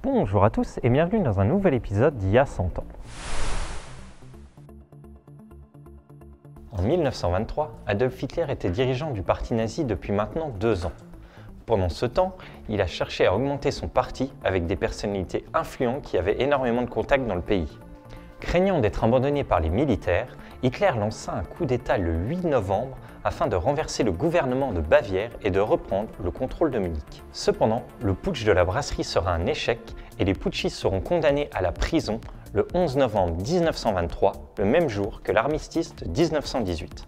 Bonjour à tous et bienvenue dans un nouvel épisode d'il y a 100 ans. En 1923, Adolf Hitler était dirigeant du parti nazi depuis maintenant 2 ans. Pendant ce temps, il a cherché à augmenter son parti avec des personnalités influentes qui avaient énormément de contacts dans le pays. Craignant d'être abandonné par les militaires, Hitler lança un coup d'État le 8 novembre afin de renverser le gouvernement de Bavière et de reprendre le contrôle de Munich. Cependant, le putsch de la brasserie sera un échec et les putschistes seront condamnés à la prison le 11 novembre 1923, le même jour que l'armistice de 1918.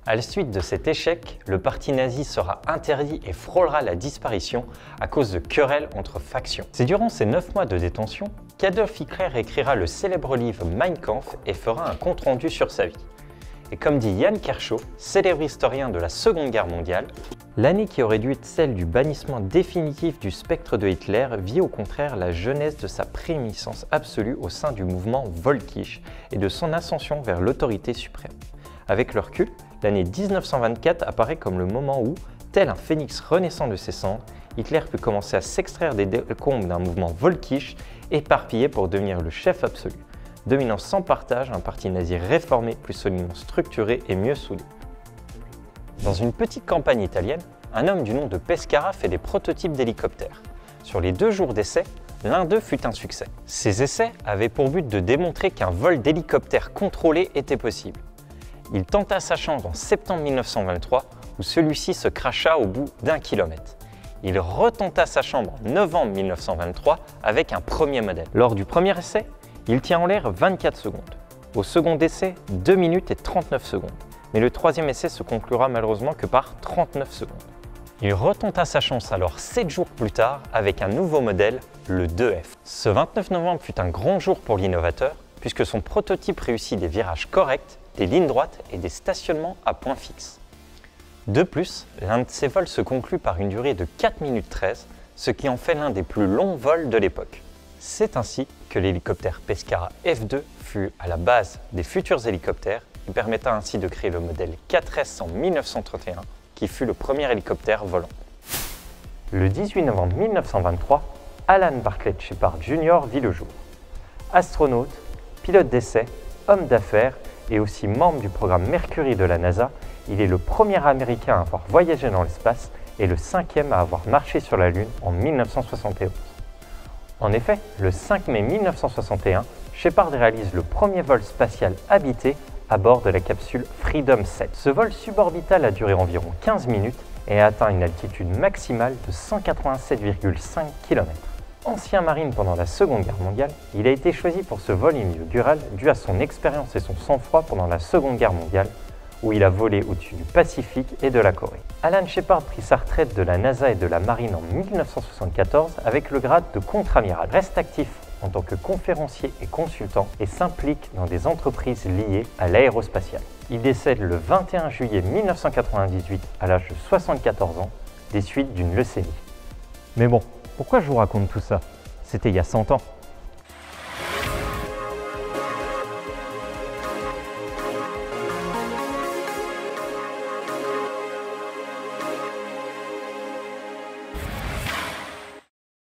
À la suite de cet échec, le parti nazi sera interdit et frôlera la disparition à cause de querelles entre factions. C'est durant ces 9 mois de détention qu'Adolf Hitler écrira le célèbre livre Mein Kampf et fera un compte-rendu sur sa vie. Et comme dit Jan Kershaw, célèbre historien de la Seconde Guerre mondiale, l'année qui aurait dû être celle du bannissement définitif du spectre de Hitler vit au contraire la jeunesse de sa prééminence absolue au sein du mouvement Völkisch et de son ascension vers l'autorité suprême. Avec le recul, l'année 1924 apparaît comme le moment où, tel un phénix renaissant de ses cendres, Hitler put commencer à s'extraire des décombres d'un mouvement Völkisch éparpillé pour devenir le chef absolu, dominant sans partage un parti nazi réformé, plus solidement structuré et mieux soudé. Dans une petite campagne italienne, un homme du nom de Pescara fait des prototypes d'hélicoptères. Sur les 2 jours d'essai, l'un d'eux fut un succès. Ces essais avaient pour but de démontrer qu'un vol d'hélicoptère contrôlé était possible. Il tenta sa chance en septembre 1923, où celui-ci se cracha au bout d'1 kilomètre. Il retenta sa chance en novembre 1923 avec un premier modèle. Lors du premier essai, il tient en l'air 24 secondes. Au second essai, 2 minutes et 39 secondes. Mais le troisième essai se conclura malheureusement que par 39 secondes. Il retenta sa chance alors 7 jours plus tard avec un nouveau modèle, le 2F. Ce 29 novembre fut un grand jour pour l'innovateur, puisque son prototype réussit des virages corrects, des lignes droites et des stationnements à point fixe. De plus, l'un de ces vols se conclut par une durée de 4 minutes 13, ce qui en fait l'un des plus longs vols de l'époque. C'est ainsi que l'hélicoptère Pescara F2 fut à la base des futurs hélicoptères et permettra ainsi de créer le modèle 4S en 1931, qui fut le premier hélicoptère volant. Le 18 novembre 1923, Alan Barclay Shepard Jr. vit le jour. Astronaute, pilote d'essai, homme d'affaires et aussi membre du programme Mercury de la NASA, il est le premier Américain à avoir voyagé dans l'espace et le 5e à avoir marché sur la Lune en 1971. En effet, le 5 mai 1961, Shepard réalise le premier vol spatial habité à bord de la capsule Freedom 7. Ce vol suborbital a duré environ 15 minutes et a atteint une altitude maximale de 187,5 km. Ancien marine pendant la Seconde Guerre mondiale, il a été choisi pour ce vol inaugural dû à son expérience et son sang-froid pendant la Seconde Guerre mondiale, où il a volé au-dessus du Pacifique et de la Corée. Alan Shepard prit sa retraite de la NASA et de la Marine en 1974 avec le grade de contre-amiral. Reste actif en tant que conférencier et consultant et s'implique dans des entreprises liées à l'aérospatiale. Il décède le 21 juillet 1998 à l'âge de 74 ans des suites d'une leucémie. Mais bon, pourquoi je vous raconte tout ça? C'était il y a 100 ans.